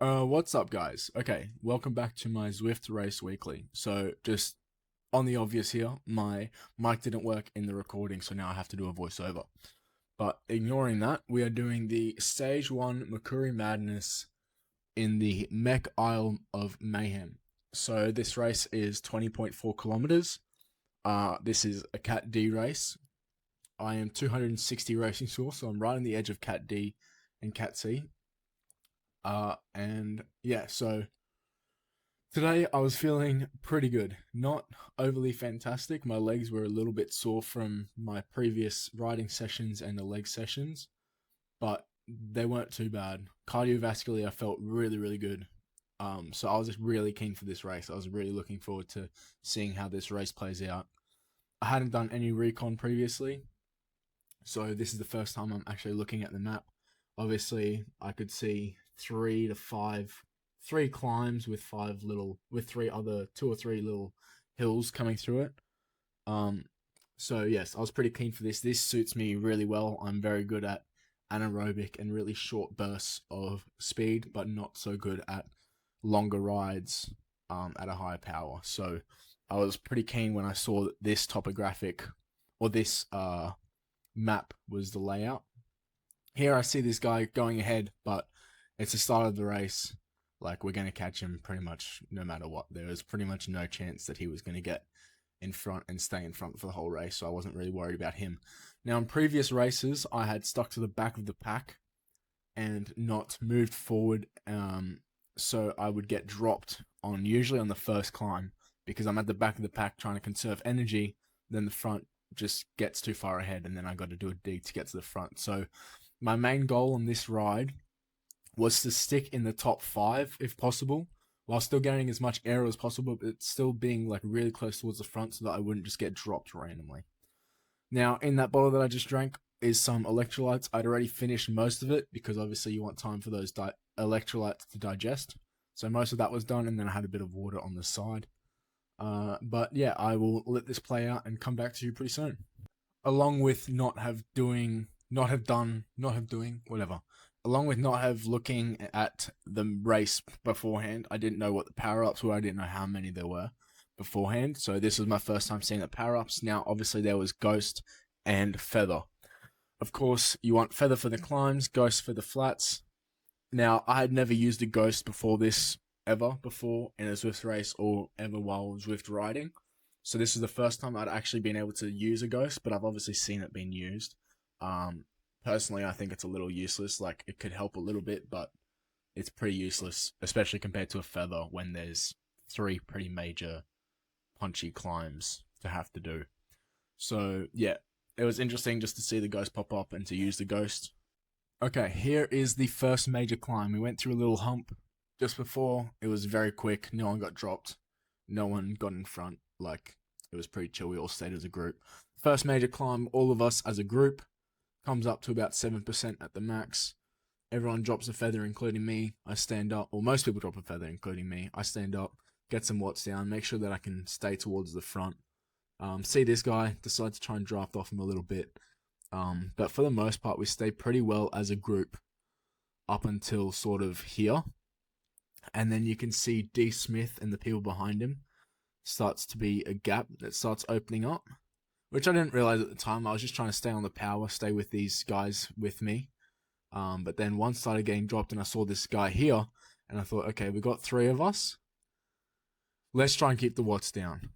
What's up, guys? Okay, welcome back to my Zwift Race Weekly. So, just on the obvious here, my mic didn't work in the recording, so now I have to do a voiceover. But ignoring that, we are doing the Stage 1 Makuri Madness in the Mech Isle of Mayhem. So, this race is 20.4 kilometers. This is a Cat D race. I am 260 racing score, so I'm right on the edge of Cat D and Cat C. And yeah, so today I was feeling pretty good. Not overly fantastic. My legs were a little bit sore from my previous riding sessions and the leg sessions, but they weren't too bad. Cardiovascularly, I felt really, really good. So I was just really keen for this race. I was really looking forward to seeing how this race plays out. I hadn't done any recon previously, so this is the first time I'm actually looking at the map. Obviously, I could see three climbs with two or three little hills coming through it. Um, so yes, I was pretty keen for this. This suits me really well. I'm very good at anaerobic and really short bursts of speed, but not so good at longer rides at a higher power. So I was pretty keen when I saw that this topographic or this map was the layout. Here I see this guy going ahead, but it's the start of the race. Like, we're going to catch him pretty much no matter what. There was pretty much no chance that he was going to get in front and stay in front for the whole race, so I wasn't really worried about him. Now, in previous races, I had stuck to the back of the pack and not moved forward, so I would get dropped usually on the first climb, because I'm at the back of the pack trying to conserve energy. Then the front just gets too far ahead, and then I got to do a dig to get to the front. So my main goal on this ride was to stick in the top 5 if possible, while still getting as much air as possible, but still being like really close towards the front so that I wouldn't just get dropped randomly. Now, in that bottle that I just drank is some electrolytes. I'd already finished most of it because obviously you want time for those electrolytes to digest. So most of that was done, and then I had a bit of water on the side. But yeah, I will let this play out and come back to you pretty soon. Along with whatever. Along with not have looking at the race beforehand, I didn't know what the power-ups were. I didn't know how many there were beforehand. So this was my first time seeing the power-ups. Now, obviously, there was Ghost and Feather. Of course, you want Feather for the climbs, Ghost for the flats. Now, I had never used a Ghost before in a Zwift race or ever while Zwift riding. So this is the first time I'd actually been able to use a Ghost, but I've obviously seen it being used. Personally, I think it's a little useless. Like, it could help a little bit, but it's pretty useless, especially compared to a Feather when there's 3 pretty major punchy climbs to have to do. So yeah, it was interesting just to see the Ghost pop up and to use the Ghost. Okay, here is the first major climb. We went through a little hump just before. It was very quick. No one got dropped. No one got in front. Like, it was pretty chill. We all stayed as a group. First major climb, all of us as a group, comes up to about 7% at the max. Everyone drops a feather, including me. I stand up, or most people drop a feather, including me. I stand up, get some watts down, make sure that I can stay towards the front. See this guy, decide to try and draft off him a little bit. But for the most part, we stay pretty well as a group up until sort of here. And then you can see D. Smith and the people behind him starts to be a gap that starts opening up, which I didn't realize at the time. I was just trying to stay on the power, stay with these guys with me. But then one started getting dropped, and I saw this guy here, and I thought, okay, we got 3 of us. Let's try and keep the watts down,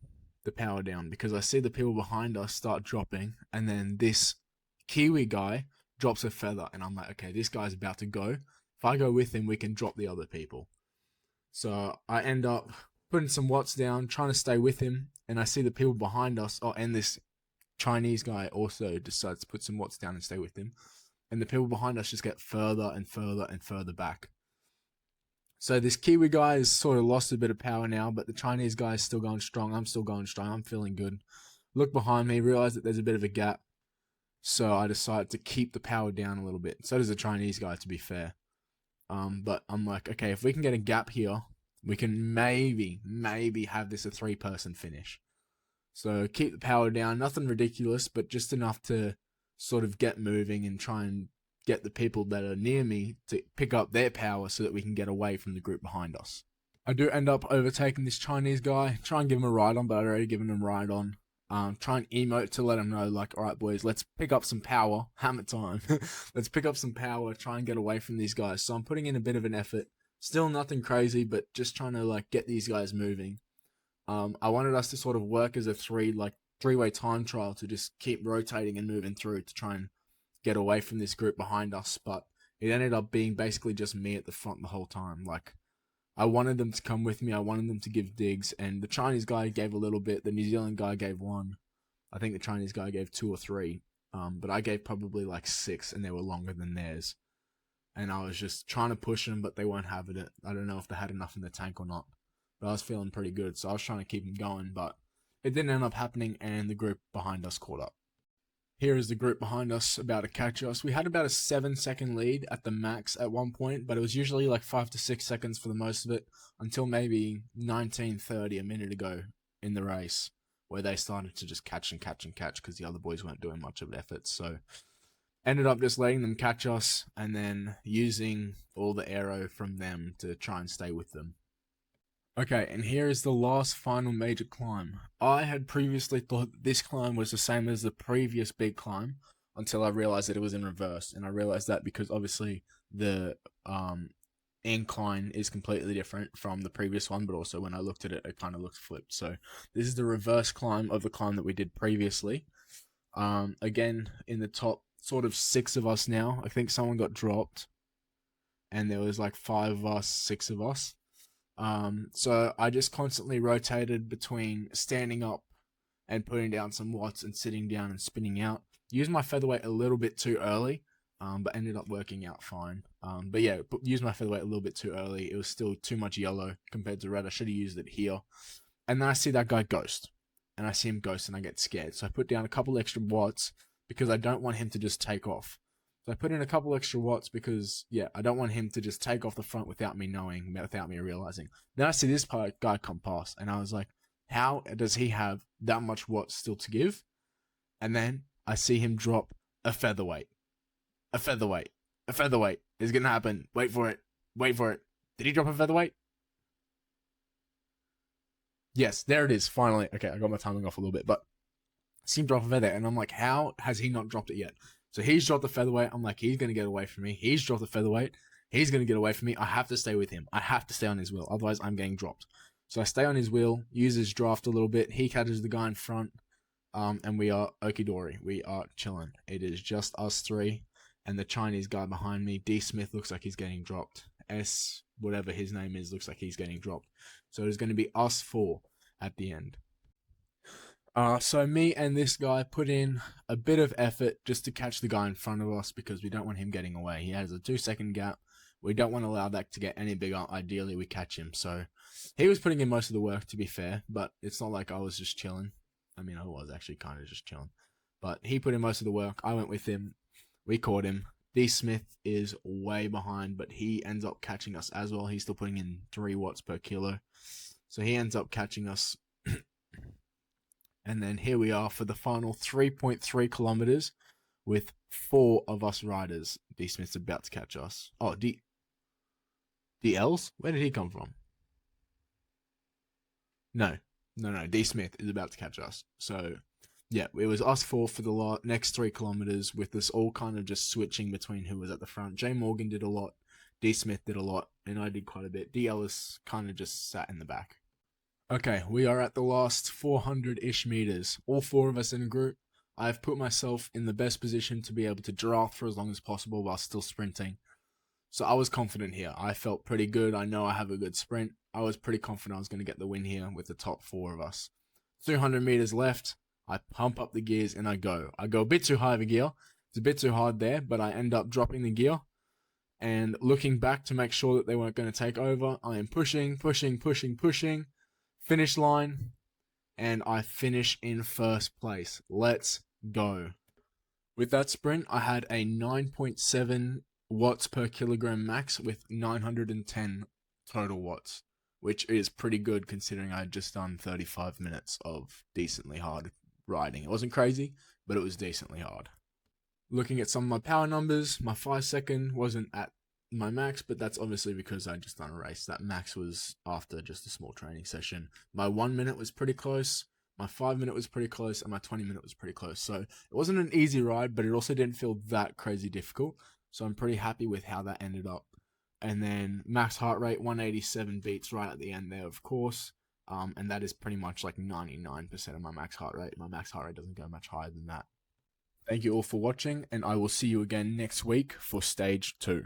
the power down, because I see the people behind us start dropping, and then this Kiwi guy drops a feather, and I'm like, okay, this guy's about to go. If I go with him, we can drop the other people. So I end up putting some watts down, trying to stay with him, and I see the people behind us, and this Chinese guy also decides to put some watts down and stay with him. And the people behind us just get further and further and further back. So this Kiwi guy has sort of lost a bit of power now, but the Chinese guy is still going strong. I'm still going strong. I'm feeling good. Look behind me, realize that there's a bit of a gap. So I decided to keep the power down a little bit. So does the Chinese guy, to be fair. But I'm like, okay, if we can get a gap here, we can maybe have this a 3-person finish. So keep the power down. Nothing ridiculous, but just enough to sort of get moving and try and get the people that are near me to pick up their power so that we can get away from the group behind us. I do end up overtaking this Chinese guy, try and give him a ride on, but I'd already given him a ride on. Try and emote to let him know, like, all right, boys, let's pick up some power. Hammer time. Let's pick up some power, try and get away from these guys. So I'm putting in a bit of an effort. Still nothing crazy, but just trying to, like, get these guys moving. I wanted us to sort of work as a three-way time trial to just keep rotating and moving through to try and get away from this group behind us. But it ended up being basically just me at the front the whole time. Like, I wanted them to come with me. I wanted them to give digs, and the Chinese guy gave a little bit. The New Zealand guy gave one. I think the Chinese guy gave 2 or 3. But I gave probably like 6, and they were longer than theirs. And I was just trying to push them, but they weren't having it. I don't know if they had enough in the tank or not. But I was feeling pretty good, so I was trying to keep them going. But it didn't end up happening, and the group behind us caught up. Here is the group behind us about to catch us. We had about a 7-second lead at the max at one point, but it was usually like 5 to 6 seconds for the most of it until maybe 19:30, a minute ago in the race, where they started to just catch because the other boys weren't doing much of an effort. So ended up just letting them catch us and then using all the aero from them to try and stay with them. Okay, and here is the last final major climb. I had previously thought this climb was the same as the previous big climb until I realized that it was in reverse. And I realized that because obviously the incline is completely different from the previous one, but also when I looked at it, it kind of looked flipped. So this is the reverse climb of the climb that we did previously. Again, in the top sort of 6 of us now. I think someone got dropped and there was like 5 of us, 6 of us. So I just constantly rotated between standing up and putting down some watts and sitting down and spinning out. Used my featherweight a little bit too early, but ended up working out fine. But yeah, used my featherweight a little bit too early. It was still too much yellow compared to red. I should have used it here. And then I see that guy ghost. And I see him ghost and I get scared. So I put down a couple extra watts because I don't want him to just take off. So I put in a couple extra watts because, yeah, I don't want him to just take off the front without me knowing, without me realizing. Then I see this guy come past, and I was like, how does he have that much watts still to give? And then I see him drop a featherweight. A featherweight. A featherweight. It's going to happen. Wait for it. Wait for it. Did he drop a featherweight? Yes, there it is, finally. Okay, I got my timing off a little bit, but I see him drop a featherweight, and I'm like, how has he not dropped it yet? So he's dropped the featherweight. I'm like, he's going to get away from me. He's dropped the featherweight. He's going to get away from me. I have to stay with him. I have to stay on his wheel. Otherwise, I'm getting dropped. So I stay on his wheel, use his draft a little bit. He catches the guy in front, and we are okie-dory. We are chilling. It is just us 3 and the Chinese guy behind me. D. Smith looks like he's getting dropped. S, whatever his name is, looks like he's getting dropped. So it's going to be us 4 at the end. So me and this guy put in a bit of effort just to catch the guy in front of us because we don't want him getting away. He has a 2-second gap. We don't want to allow that to get any bigger. Ideally, we catch him. So he was putting in most of the work, to be fair, but it's not like I was just chilling. I mean, I was actually kind of just chilling. But he put in most of the work. I went with him. We caught him. D. Smith is way behind, but he ends up catching us as well. He's still putting in 3 watts per kilo. So he ends up catching us. And then here we are for the final 3.3 kilometers with 4 of us riders. D. Smith's about to catch us. Oh, DLs? Where did he come from? No. D. Smith is about to catch us. So, yeah, it was us 4 for the next 3 kilometers with this all kind of just switching between who was at the front. J. Morgan did a lot. D. Smith did a lot. And I did quite a bit. D. Ellis kind of just sat in the back. Okay, we are at the last 400-ish meters. All 4 of us in a group. I've put myself in the best position to be able to draft for as long as possible while still sprinting. So I was confident here. I felt pretty good. I know I have a good sprint. I was pretty confident I was going to get the win here with the top 4 of us. 300 meters left. I pump up the gears and I go. I go a bit too high of a gear. It's a bit too hard there, but I end up dropping the gear. And looking back to make sure that they weren't going to take over, I am pushing. Finish line, and I finish in first place. Let's go. With that sprint, I had a 9.7 watts per kilogram max with 910 total watts, which is pretty good considering I had just done 35 minutes of decently hard riding. It wasn't crazy, but it was decently hard. Looking at some of my power numbers, my 5-second wasn't at my max, but that's obviously because I just done a race. That max was after just a small training session. My 1 minute was pretty close, my 5 minute was pretty close, and my 20 minute was pretty close. So it wasn't an easy ride, but it also didn't feel that crazy difficult. So I'm pretty happy with how that ended up. And then max heart rate 187 beats right at the end there, of course. And that is pretty much like 99% of my max heart rate. My max heart rate doesn't go much higher than that. Thank you all for watching, and I will see you again next week for stage 2.